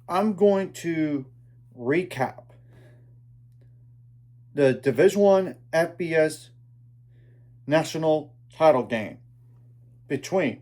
I'm going to recap the Division One FBS national title game between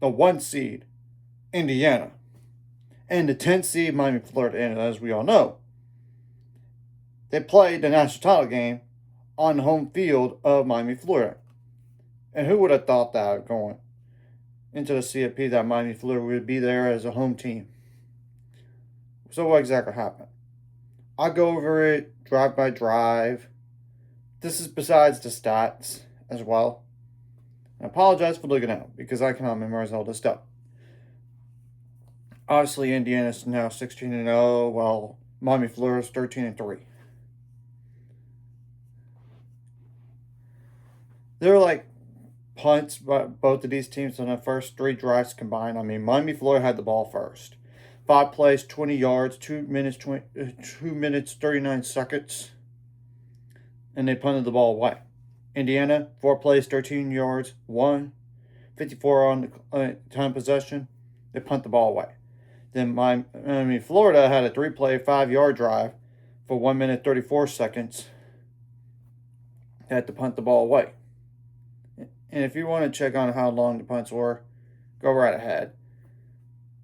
the 1 seed Indiana and the 10 seed Miami, Florida. And as we all know, they played the national title game on the home field of Miami, Florida. And who would have thought that going into the CFP that Miami, Florida would be there as a home team? So what exactly happened? I'll go over it drive by drive. This is besides the stats as well. I apologize for looking out because I cannot memorize all this stuff. Obviously, Indiana's now 16-0, while Miami, Florida's 13-3. They're like punts by both of these teams on the first 3 drives combined. I mean, Miami, Florida had the ball first. 5 plays, 20 yards, 2 minutes 39 seconds, and they punted the ball away. Indiana, 4 plays, 13 yards, 54 on the time possession. They punt the ball away. Then Miami, Florida had a 3-play, 5-yard drive for 1 minute 34 seconds. They had to punt the ball away. And if you want to check on how long the punts were, go right ahead.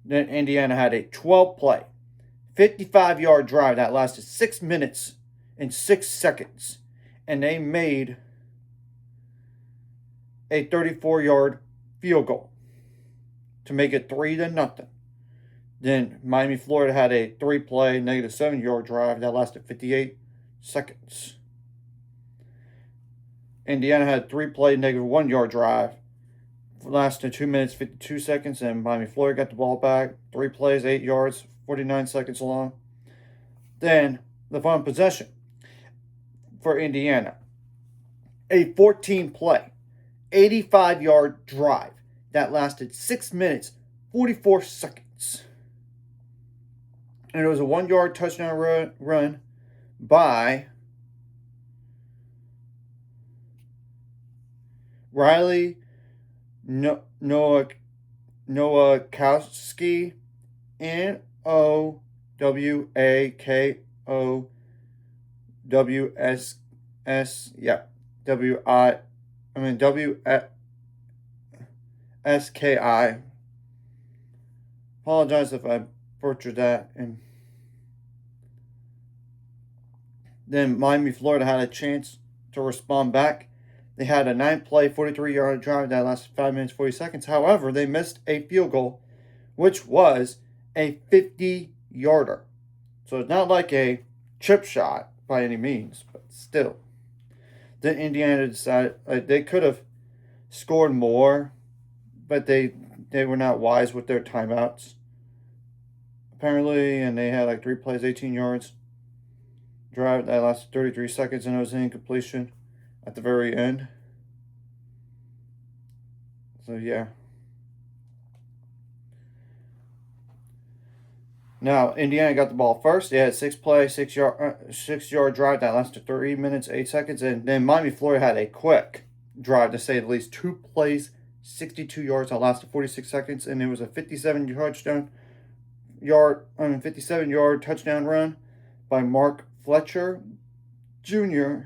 Then Indiana had a 12-play, 55-yard drive that lasted 6 minutes and 6 seconds. And they made a 34-yard field goal to make it 3-0. Then Miami, Florida had a 3-play, negative 7-yard drive that lasted 58 seconds. Indiana had a 3-play, negative 1-yard drive lasted 2 minutes, 52 seconds, and Miami, Florida got the ball back. 3 plays, 8 yards, 49 seconds long. Then the final possession for Indiana. A 14-play, 85-yard drive that lasted 6 minutes, 44 seconds. And it was a 1-yard touchdown run by Riley Nowakowski, Nowakowski, yeah, WSKI. Apologize if I butchered that. And then Miami, Florida had a chance to respond back. They had a 9-play, 43-yard drive that lasted 5 minutes, 40 seconds. However, they missed a field goal, which was a 50-yarder. So it's not like a chip shot by any means, but still. Then Indiana decided they could have scored more, but they were not wise with their timeouts, apparently, and they had like 3 plays, 18 yards. Drive that lasted 33 seconds, and it was an incompletion at the very end. So yeah. Now Indiana got the ball first. They had 6-play, 6-yard drive that lasted 3 minutes, 8 seconds, and then Miami, Florida had a quick drive to say at least 2 plays, 62 yards that lasted 46 seconds, and it was a 57-yard touchdown run by Mark Fletcher Jr.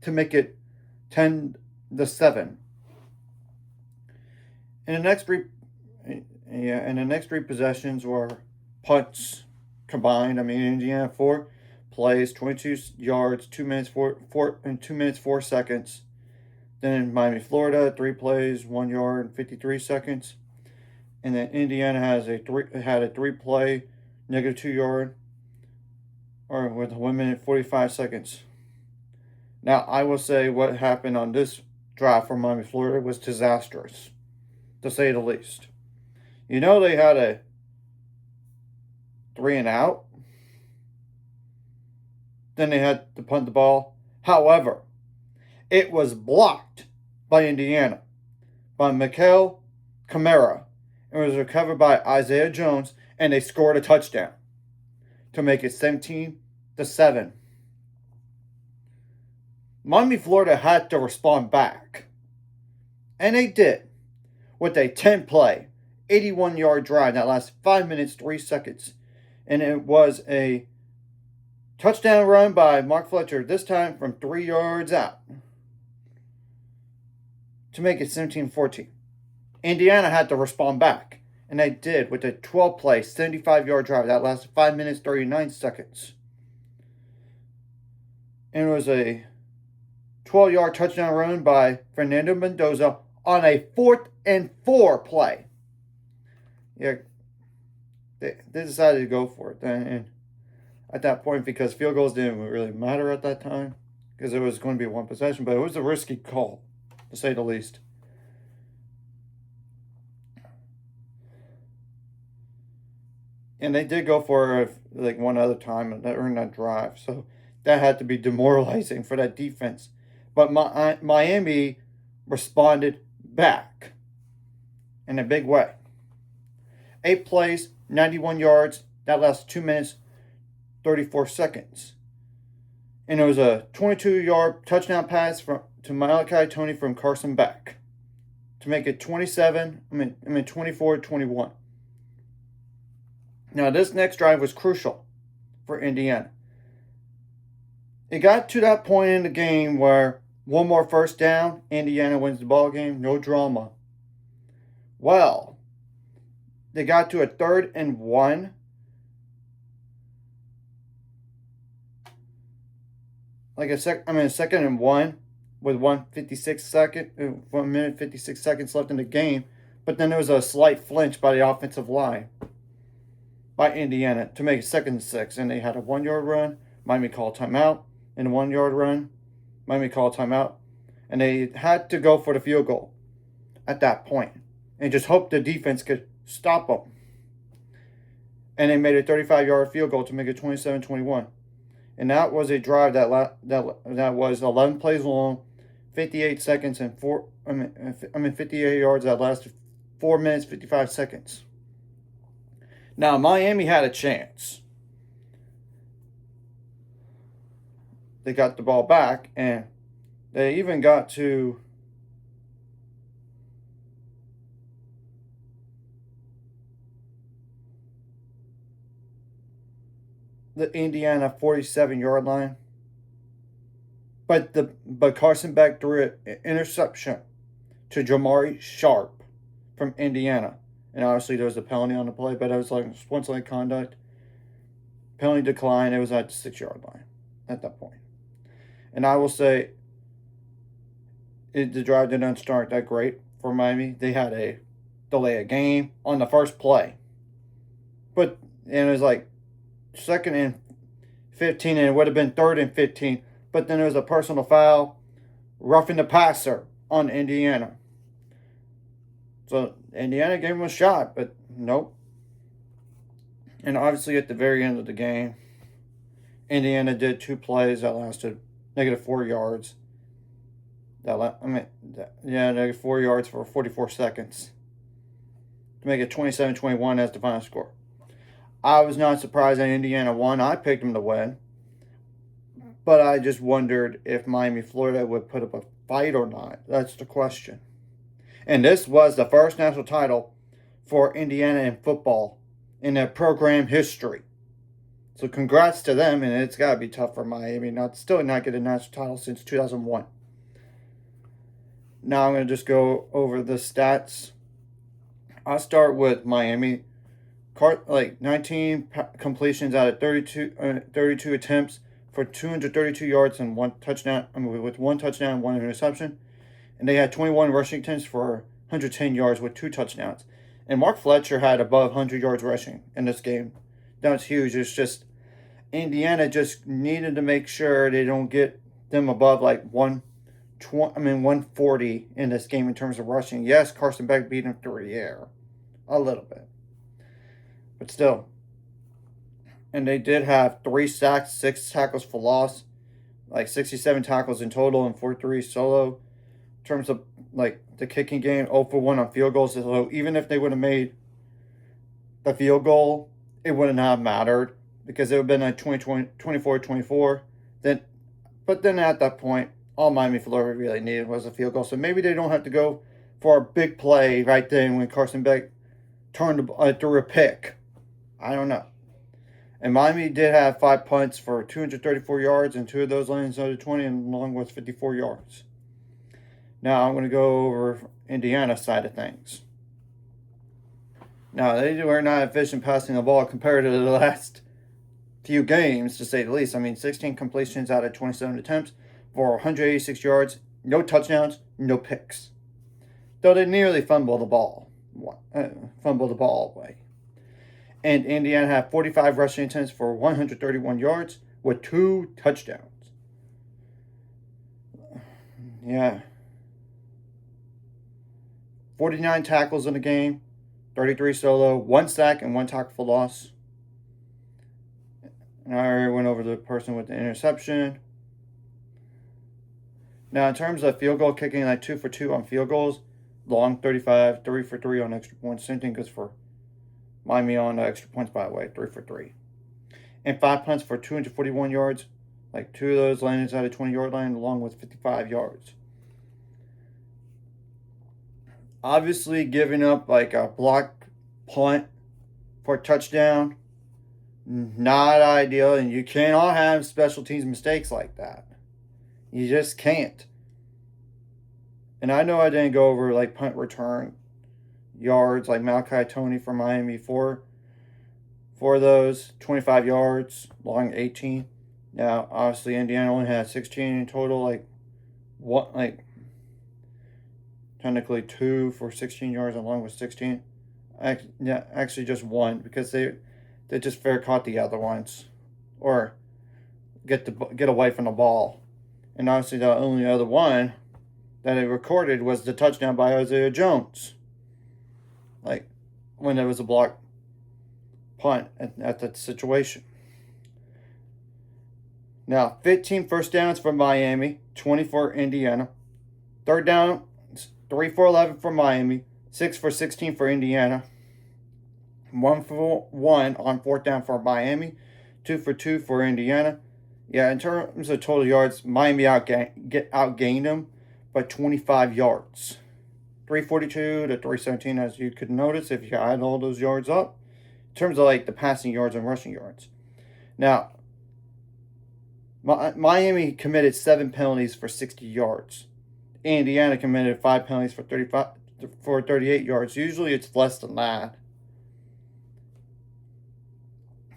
to make it 10-7. And the next 3 possessions were punts combined. I mean, Indiana 4 plays, 22 yards, 2 minutes 4 seconds. Then Miami, Florida 3 plays, 1 yard, and 53 seconds. And then Indiana had a 3-play, negative 2-yard, or with 1 minute 45 seconds. Now, I will say what happened on this drive from Miami, Florida was disastrous, to say the least. You know, they had a 3-and-out. Then they had to punt the ball. However, it was blocked by Indiana, by Mikael Kamara. It was recovered by Isaiah Jones, and they scored a touchdown to make it 17-7. Miami, Florida had to respond back. And they did with a 10-play, 81-yard drive that lasted 5 minutes, 3 seconds. And it was a touchdown run by Mark Fletcher, this time from 3 yards out, to make it 17-14. Indiana had to respond back, and they did with a 12-play, 75-yard drive that lasted 5 minutes, 39 seconds. And it was a 12-yard touchdown run by Fernando Mendoza on a 4th and 4 play. Yeah, they decided to go for it then, and at that point, because field goals didn't really matter at that time, because it was going to be one possession, but it was a risky call, to say the least. And they did go for it like one other time during that drive, so that had to be demoralizing for that defense. But Miami responded back in a big way. 8 plays, 91 yards. That lasted 2 minutes, 34 seconds. And it was a 22-yard touchdown pass to Malachi Tony from Carson Beck to make it 24-21. Now, this next drive was crucial for Indiana. It got to that point in the game where one more first down, Indiana wins the ball game, no drama. Well, they got to a 3rd and 1. Like a 2nd and 1 with 1 minute 56 seconds left in the game. But then there was a slight flinch by the offensive line by Indiana to make it 2nd and 6. And they had a 1-yard run. Miami called timeout. And a 1-yard run. Miami called timeout. And they had to go for the field goal at that point. And just hope the defense could stop them. And they made a 35-yard field goal to make it 27-21. And that was a drive that was 11 plays long, 58 seconds, and 58 yards that lasted 4 minutes, 55 seconds. Now, Miami had a chance. They got the ball back, and they even got to the Indiana 47-yard line. But Carson Beck threw an interception to Jamari Sharp from Indiana. And obviously there was a penalty on the play, but it was like sportsmanlike conduct. Penalty decline. It was at the 6-yard line at that point. And I will say the drive did not start that great for Miami. They had a delay a game on the first play. And it was like 2nd and 15, and it would have been 3rd and 15. But then there was a personal foul, roughing the passer on Indiana. So Indiana gave him a shot, but nope. And obviously at the very end of the game, Indiana did 2 plays that lasted -4 yards. -4 yards for 44 seconds to make it 27-21 as the final score. I was not surprised that Indiana won. I picked them to win. But I just wondered if Miami, Florida would put up a fight or not. That's the question. And this was the first national title for Indiana in football in their program history. So congrats to them, and it's got to be tough for Miami still not get a national title since 2001. Now I'm going to just go over the stats. I'll start with Miami. 19 completions out of 32 attempts for 232 yards and 1 touchdown. With 1 touchdown and 1 interception. And they had 21 rushing attempts for 110 yards with 2 touchdowns. And Mark Fletcher had above 100 yards rushing in this game. That's huge. It's just Indiana just needed to make sure they don't get them above like 140 in this game in terms of rushing. Yes, Carson Beck beat him through the air a little bit. But still. And they did have 3 sacks, 6 tackles for loss, like 67 tackles in total and 43 solo. In terms of like the kicking game, 0 for 1 on field goals. So even if they would have made the field goal, it would not have mattered because it would have been like 24-24. But then at that point, all Miami, Florida really needed was a field goal. So maybe they don't have to go for a big play right then when Carson Beck threw a pick. I don't know. And Miami did have 5 punts for 234 yards, and 2 of those landed inside the 20, and along with 54 yards. Now I'm going to go over Indiana's side of things. Now, they were not efficient passing the ball compared to the last few games, to say the least. I mean, 16 completions out of 27 attempts for 186 yards, no touchdowns, no picks. Though they nearly fumbled the ball away. And Indiana had 45 rushing attempts for 131 yards with 2 touchdowns. Yeah. 49 tackles in the game, 33 solo, 1 sack, and 1 tackle for loss. And I already went over the person with the interception. Now, in terms of field goal kicking, like 2 for 2 on field goals, long 35, 3 for 3 on extra points. Same thing goes for Miami on extra points, by the way, 3 for 3. And 5 punts for 241 yards, like 2 of those landed inside the 20-yard line, along with 55 yards. Obviously, giving up like a block punt for a touchdown, not ideal, and you cannot have special teams mistakes like that. You just can't. And I know I didn't go over like punt return yards, like Malachi Tony for Miami, for those 25 yards, long 18. Now, obviously, Indiana only had 16 in total, technically 2 for 16 yards along with 16. Actually just 1, because they just fair caught the other ones, or get away from the ball. And obviously the only other one that it recorded was the touchdown by Isaiah Jones, like when there was a block punt at that situation. Now, 15 first downs for Miami, 20 for Indiana. Third down, 3 for 11 for Miami, 6 for 16 for Indiana. 1 for 1 on 4th down for Miami, 2 for 2 for Indiana. Yeah, in terms of total yards, Miami outgained them by 25 yards. 342 to 317, as you could notice if you add all those yards up. In terms of like the passing yards and rushing yards. Now, Miami committed 7 penalties for 60 yards. Indiana committed 5 penalties for 38 yards. Usually it's less than that.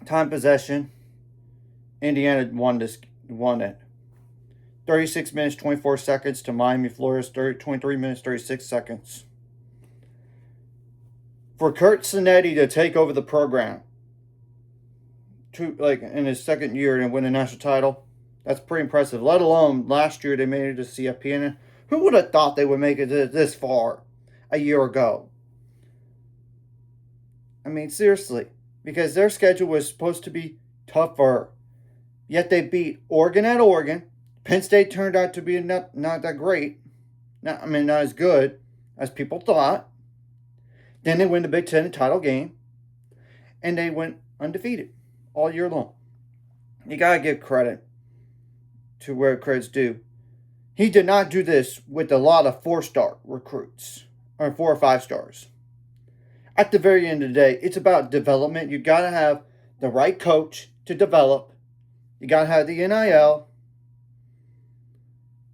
Time possession, Indiana won it. 36 minutes, 24 seconds to Miami, Florida's 23 minutes, 36 seconds. For Curt Cinetti to take over the program in his second year and win a national title, that's pretty impressive. Let alone last year they made it to CFP. And who would have thought they would make it this far a year ago? I mean, seriously. Because their schedule was supposed to be tougher. Yet they beat Oregon at Oregon. Penn State turned out to be not that great. Not as good as people thought. Then they win the Big Ten title game. And they went undefeated all year long. You got to give credit to where credit's due. He did not do this with a lot of 4-star recruits. Or 4 or 5 stars. At the very end of the day, it's about development. You got to have the right coach to develop. You got to have the NIL.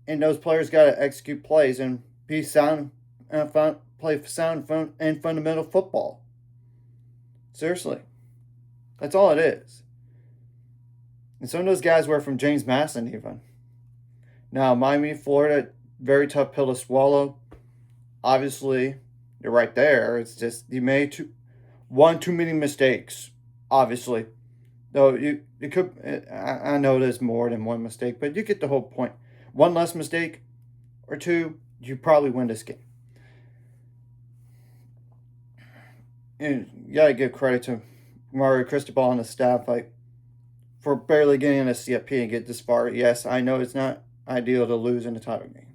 And those players got to execute plays and be sound, play sound and fundamental football. Seriously. That's all it is. And some of those guys were from James Madison even. Now, Miami, Florida, very tough pill to swallow. Obviously, you're right there. It's just you made too many mistakes. Obviously, though you could. I know there's more than one mistake, but you get the whole point. One less mistake, or 2, you probably win this game. And you gotta give credit to Mario Cristobal and the staff, for barely getting in the CFP and get this far. Yes, I know it's not ideal to lose in the title game.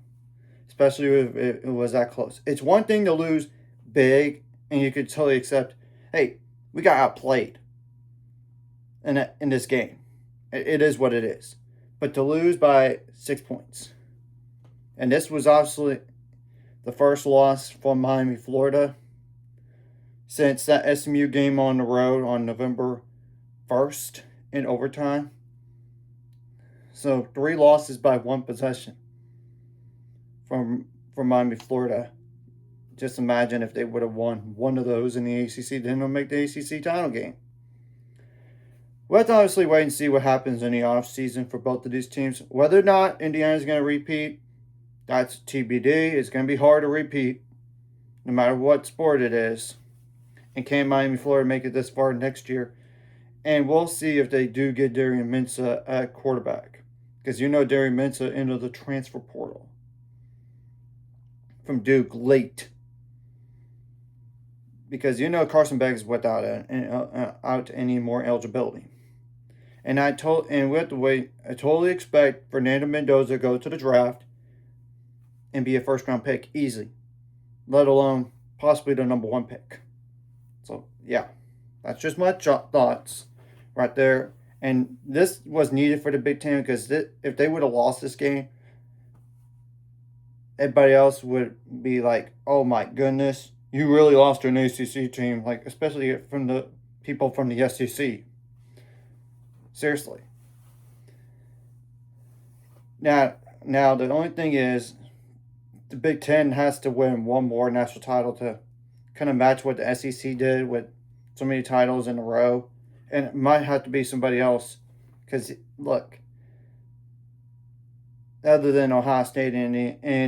Especially if it was that close. It's one thing to lose big, and you could totally accept, hey, we got outplayed in this game. It is what it is. But to lose by 6 points. And this was obviously the first loss for Miami, Florida, since that SMU game on the road on November 1st in overtime. So 3 losses by 1 possession from Miami, Florida. Just imagine if they would have won one of those in the ACC, then they'll make the ACC title game. We'll have to obviously wait and see what happens in the offseason for both of these teams. Whether or not Indiana's going to repeat, that's TBD. It's going to be hard to repeat, no matter what sport it is. And can Miami, Florida make it this far next year? And we'll see if they do get Darian Mensah at quarterback. Because Darian Mensah entered the transfer portal from Duke late. Because Carson Beck is without out any more eligibility. And we have to wait. I totally expect Fernando Mendoza to go to the draft and be a first-round pick easily, let alone possibly the number 1 pick. So, yeah, that's just my thoughts right there. And this was needed for the Big Ten because if they would have lost this game, everybody else would be like, oh my goodness, you really lost to an ACC team, like especially from the people from the SEC. Seriously. Now the only thing is, the Big Ten has to win one more national title to kind of match what the SEC did with so many titles in a row. And it might have to be somebody else. Because, look, other than Ohio State and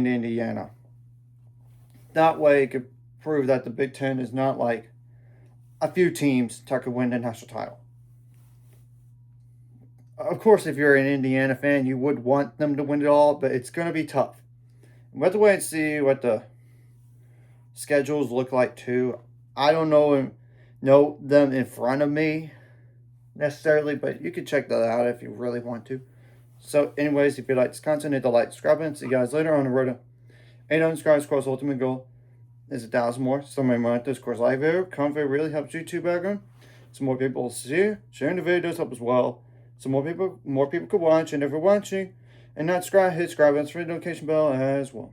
Indiana. That way it could prove that the Big Ten is not like a few teams that could win the national title. Of course, if you're an Indiana fan, you would want them to win it all, but it's going to be tough. We'll have to wait and see what the schedules look like, too. I don't know them in front of me necessarily, but you can check that out if you really want to. So, anyways, if you like this content, hit the like, subscribe, and see you guys later on the road to 800 subscribers. Of course, ultimate goal is 1,000 more. So many more like this. Of course, like video, comment video really helps YouTube background. Some more people will see. Sharing the video does help as well. So more people could watch. And if you're watching and not subscribe, hit subscribe and the notification bell as well.